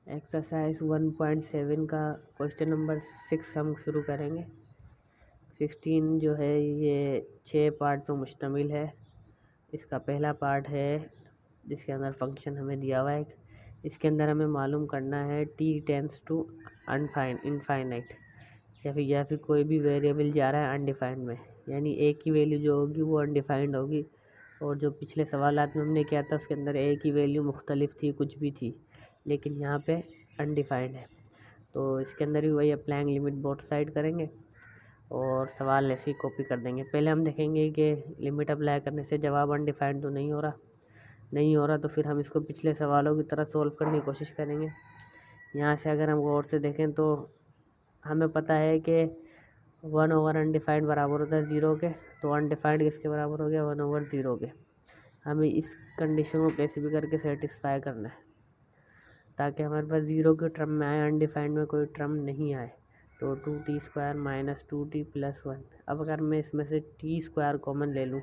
Exercise 1.7 का question number 6 हम शुरू करेंगे। 16 जो है ये 6 पार्ट पर मुश्तमिल है। इसका पहला पार्ट है जिसके अंदर फंक्शन हमें दिया हुआ है। इसके अंदर हमें मालूम करना है t टेंड्स टू इनफाइनाइट या फिर कोई भी वेरिएबल जा रहा है अनडिफाइंड में, यानी a की वैल्यू जो होगी वो अनडिफाइंड होगी। और जो पिछले सवालात में हमने किया था उसके अंदर a की वैल्यू मुख्तलिफ थी, कुछ भी थी, लेकिन यहाँ पे अनडिफाइंड है। तो इसके अंदर भी वही अप्लाइंग लिमिट बोथ साइड करेंगे और सवाल ऐसे ही कॉपी कर देंगे। पहले हम देखेंगे कि लिमिट अप्लाई करने से जवाब अनडिफाइंड तो नहीं हो रहा, तो फिर हम इसको पिछले सवालों की तरह सोल्व करने की कोशिश करेंगे। यहाँ से अगर हम गौर से देखें तो हमें पता है कि 1/, अनडिफाइंड बराबर होता है 0 के, तो अनडिफाइंड किसके बराबर हो गया 1/0 के। हमें इस कंडीशन को कैसे भी करके सेटिस्फाई करना है ताकि हमारे पास 0 के टर्म में आए, अनडिफाइंड में कोई टर्म नहीं आए। तो 2t² - 2t + 1। अब अगर मैं इसमें से t² कॉमन ले लूँ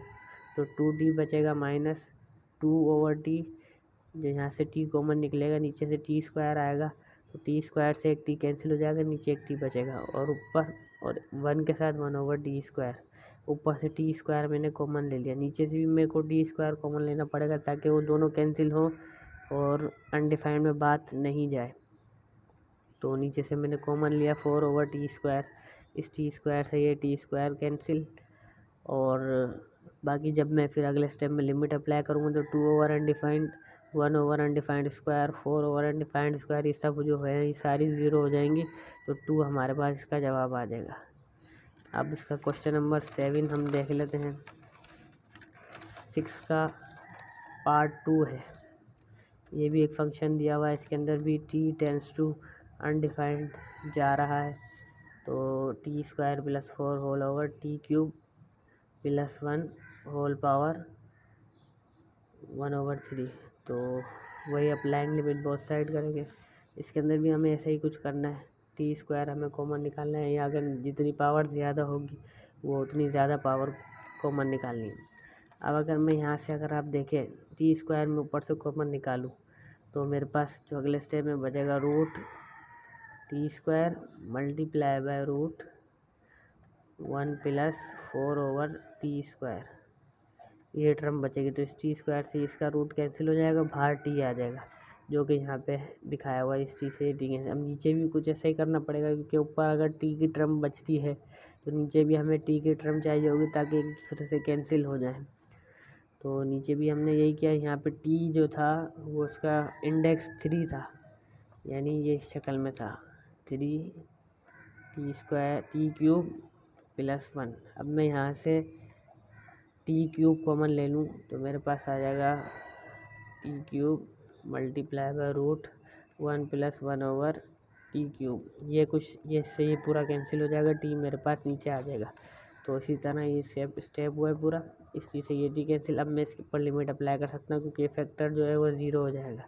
तो 2t बचेगा -2/t। जो यहाँ से t कॉमन निकलेगा, नीचे से t² आएगा, तो t² से एक t कैंसिल हो जाएगा, नीचे एक t बचेगा और ऊपर और 1 के साथ 1/t²। ऊपर से t² मैंने कॉमन ले लिया, नीचे से भी मेरे को t² कॉमन लेना पड़ेगा ताकि वो दोनों कैंसिल हो और अनडिफाइंड में बात नहीं जाए। तो नीचे से मैंने कॉमन लिया 4/t²। इस t² से ये t² कैंसिल, और बाकी जब मैं फिर अगले स्टेप में लिमिट अप्लाई करूँगा तो 2/अनडिफाइंड, 1/अनडिफाइंड², 4/अनडिफाइंड², ये सब जो है ये सारी 0 हो जाएंगी। तो 2 हमारे पास इसका जवाब आ जाएगा। अब इसका क्वेश्चन नंबर 7 हम देख लेते हैं। 6 का पार्ट 2 है। ये भी एक फंक्शन दिया हुआ है, इसके अंदर भी t टेंड्स टू अनडिफाइंड जा रहा है। तो t² + 4 + 1 होल पावर 1/3। तो वही अप्लाइंग लिमिट बोथ साइड करेंगे। इसके अंदर भी हमें ऐसा ही कुछ करना है, t² हमें कॉमन निकालना है, या अगर जितनी पावर ज़्यादा होगी वो उतनी ज़्यादा पावर कॉमन निकालनी है। अब अगर मैं यहाँ से अगर आप देखें t² में ऊपर से कॉमन निकालूँ तो मेरे पास जो अगले स्टेप में बचेगा √t² × √1 + 4/t²। ये टर्म बचेगी, तो इस t² से इसका रूट कैंसिल हो जाएगा, बाहर t आ जाएगा जो कि यहाँ पे दिखाया हुआ है। इस t से t कैंसिल। अब नीचे भी कुछ ऐसा ही करना पड़ेगा क्योंकि ऊपर अगर t की टर्म बचती है तो नीचे भी हमें t की टर्म चाहिए होगी ताकि एक दूसरे से कैंसिल हो जाए। तो नीचे भी हमने यही किया। यहाँ पे t जो था वो उसका इंडेक्स 3 था, यानी ये इस शक्ल में था 3t³ + 1। अब मैं यहाँ से t³ कॉमन ले लूँ तो मेरे पास आ जाएगा t³ × √1 + 1/t³। ये कुछ ये इससे ये पूरा कैंसिल हो जाएगा, t मेरे पास नीचे आ जाएगा। तो इसी तरह ये स्टेप हुआ है पूरा। इस चीज़ से ये t कैंसिल। अब मैं इसके ऊपर लिमिट अप्लाई कर सकता हूँ क्योंकि फैक्टर जो है वो 0 हो जाएगा।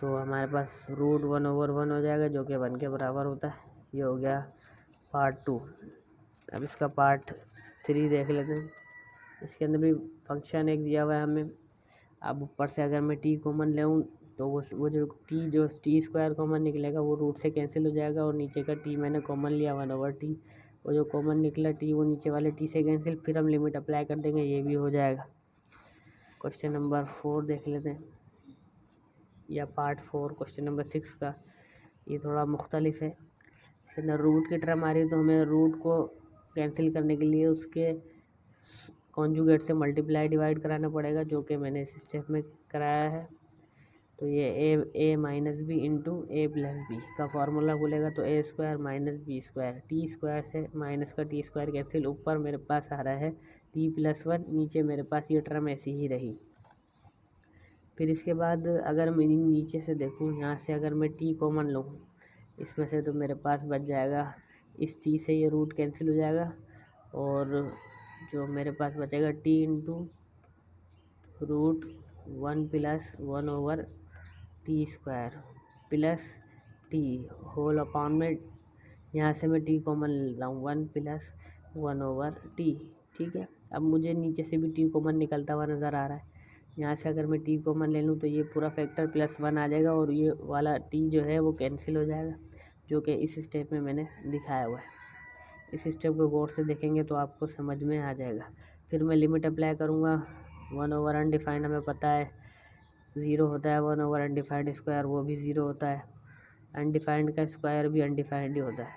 तो हमारे पास √1/1 हो जाएगा जो कि 1 के बराबर होता है। ये हो गया पार्ट 2। अब इसका पार्ट 3 देख लेते हैं। इसके अंदर भी फंक्शन एक दिया हुआ है हमें। अब ऊपर से अगर मैं t कॉमन लेऊँ तो वो जो t² कॉमन निकलेगा वो रूट से कैंसिल हो जाएगा, और नीचे का t मैंने कॉमन लिया 1/t। वो जो कॉमन निकला t वो नीचे वाले t से कैंसिल, फिर हम लिमिट अप्लाई कर देंगे, ये भी हो जाएगा। क्वेश्चन नंबर 4 देख लेते हैं, या पार्ट 4 क्वेश्चन नंबर 6 का। ये थोड़ा मुख्तलिफ है। इसके अंदर रूट की टर्म आ रही है तो हमें रूट को कैंसिल करने के लिए उसके कॉन्जुगेट से मल्टीप्लाई डिवाइड कराना पड़ेगा, जो कि मैंने इस स्टेप में कराया है। तो ये a - b × a + b का फार्मूला खुलेगा, तो a² - b²। t² से माइनस का t² कैंसिल, ऊपर मेरे पास आ रहा है t + 1, नीचे मेरे पास ये टर्म ऐसी ही रही। फिर इसके बाद अगर मैं नीचे से देखूँ, यहाँ से अगर मैं t कॉमन लूँ इसमें से, तो मेरे पास बच जाएगा, इस t से ये रूट कैंसिल हो जाएगा, और जो मेरे पास बचेगा t × √1 + 1/t² + t whole upon में, यहाँ से मैं t कॉमन ले रहा हूँ 1 + 1/t। ठीक है। अब मुझे नीचे से भी t कॉमन निकलता हुआ नज़र आ रहा है, यहाँ से अगर मैं टी कॉमन ले लूँ तो ये पूरा फैक्टर +1 आ जाएगा और ये वाला टी जो है वो कैंसिल हो जाएगा, जो कि इस स्टेप में मैंने दिखाया हुआ है। इस स्टेप को गौर से देखेंगे तो आपको समझ में आ जाएगा। फिर मैं लिमिट अप्लाई करूँगा। 1 ओवर अनडिफाइंड हमें पता है 0 होता है, 1 ओवर अनडिफाइंड स्क्वायर वो भी 0 होता है, अनडिफाइंड का स्क्वायर भी अनडिफाइंड ही होता है,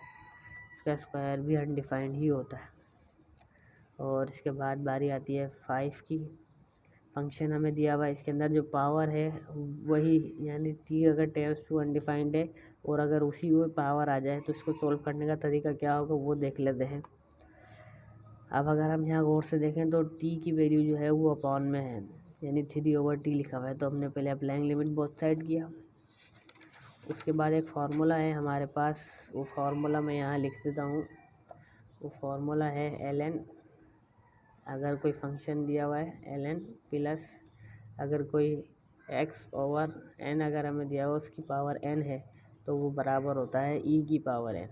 इसका स्क्वायर भी अनडिफाइंड ही होता है। और इसके बाद बारी आती है 5 की। फंक्शन हमें दिया हुआ है, इसके अंदर जो पावर है वही, यानी टी अगर टेंड्स टू अनडिफाइंड है और अगर उसी में पावर आ जाए तो इसको सोल्व करने का तरीका क्या होगा वो देख लेते हैं। अब अगर हम यहाँ गौर से देखें तो टी की वैल्यू जो है वो अपॉन में है, यानी 3/t लिखा हुआ है, तो हमने पहले अप्लाइंग लिमिट बोथ साइड किया। उसके बाद एक फार्मूला है हमारे पास, वो फार्मूला मैं यहाँ लिख देता हूँ। वो फार्मूला है ln, अगर कोई फंक्शन दिया हुआ है ln प्लस अगर कोई x/n अगर हमें दिया हुआ उसकी पावर n है तो वो बराबर होता है e की पावर n,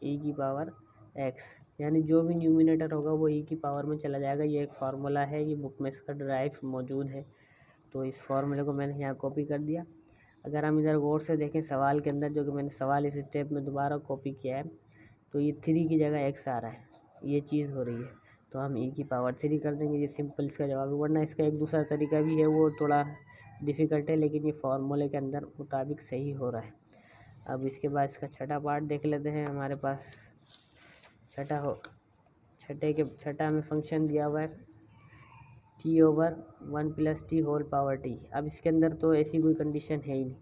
e की पावर x, यानी जो भी न्यूमिनेटर होगा वो e की पावर में चला जाएगा। ये एक फार्मूला है, ये बुक में इसका ड्राइव मौजूद है, तो इस फार्मूले को मैंने यहाँ कॉपी कर दिया। अगर हम इधर गौर से देखें सवाल के अंदर, जो कि मैंने सवाल इस स्टेप में दोबारा कॉपी किया है, तो ये 3 की जगह x आ रहा है, ये चीज़ हो रही है, तो हम e की पावर 3 कर देंगे। ये सिंपल इसका जवाब है, वरना इसका एक दूसरा तरीका भी है, वो थोड़ा डिफ़िकल्ट है, लेकिन ये फार्मूले के अंदर मुताबिक सही हो रहा है। अब इसके बाद इसका छठा पार्ट देख लेते हैं। हमारे पास छठा में फंक्शन दिया हुआ है t/1 + t whole power t। अब इसके अंदर तो ऐसी कोई कंडीशन है ही नहीं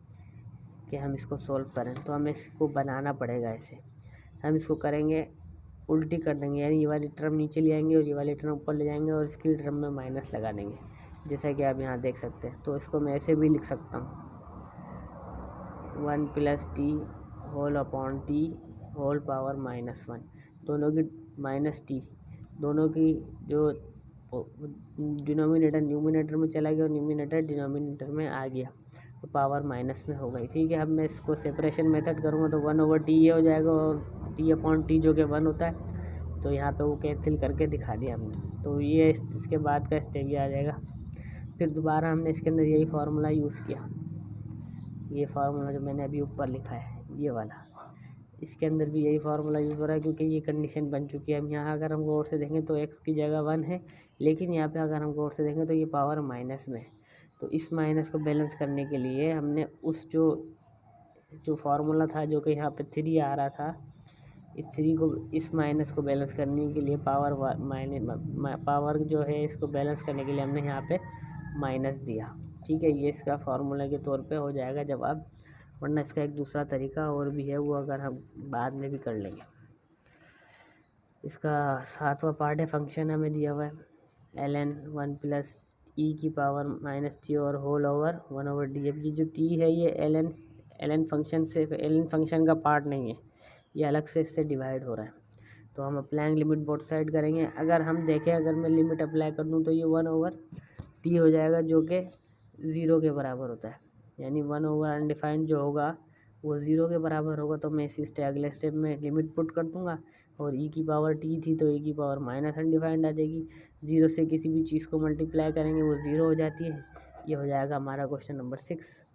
कि हम इसको सोल्व करें, तो हमें इसको बनाना पड़ेगा ऐसे। हम इसको करेंगे, उल्टी कर देंगे, यानी ये वाली टर्म नीचे ले आएंगे और ये वाली टर्म ऊपर ले जाएंगे और इसकी टर्म में माइनस लगा देंगे, जैसा कि आप यहाँ देख सकते हैं। तो इसको मैं ऐसे भी लिख सकता हूँ, 1 + t whole upon t whole power -1, दोनों की -t, दोनों की जो डिनोमिनेटर न्यूमिनेटर में चला गया और न्यूमिनेटर डिनोमिनेटर में आ गया, तो पावर माइनस में हो गई। ठीक है, अब मैं इसको सेपरेशन मेथड करूँगा तो 1/t ये हो जाएगा और t/t जो कि 1 होता है, तो यहाँ पे वो कैंसिल करके दिखा दिया हमने। तो ये इसके बाद का स्टेप ये आ जाएगा। फिर दोबारा हमने इसके अंदर यही फार्मूला यूज़ किया, ये फार्मूला जो मैंने अभी ऊपर लिखा है ये वाला, इसके अंदर भी यही फार्मूला यूज़ हो रहा है, क्योंकि ये कंडीशन बन चुकी है। अब यहाँ अगर हम गौर से देखें तो x की जगह 1 है, लेकिन यहाँ पे अगर हम गौर से देखें तो ये पावर माइनस में है। तो इस माइनस को बैलेंस करने के लिए हमने उस जो फार्मूला था, जो कि यहाँ पे 3 आ रहा था, इस 3 को, इस माइनस को बैलेंस करने के लिए पावर जो है इसको बैलेंस करने के लिए हमने यहाँ पे माइनस दिया। ठीक है, ये इसका फार्मूला के तौर पे हो जाएगा जवाब, वरना इसका एक दूसरा तरीका और भी है, वो अगर हम बाद में भी कर लेंगे। इसका 7वां पार्ट है, फंक्शन हमें दिया हुआ है ln 1 + e की पावर -t और होल ओवर 1/d। अब ये जो t है ये ln फंक्शन का पार्ट नहीं है, ये अलग से इससे डिवाइड हो रहा है। तो हम अप्लाइंग लिमिट बोथ साइड करेंगे। अगर हम देखें, अगर मैं लिमिट अप्लाई कर दूँ तो ये 1/t हो जाएगा, जो कि 0 के बराबर होता है, यानी 1 ओवर अनडिफाइंड जो होगा वो 0 के बराबर होगा। तो मैं इस अगले स्टेप में लिमिट पुट कर दूंगा, और e की पावर t थी तो e की पावर माइनस अनडिफाइंड आ जाएगी, 0 से किसी भी चीज़ को मल्टीप्लाई करेंगे वो 0 हो जाती है। ये हो जाएगा हमारा क्वेश्चन नंबर 6।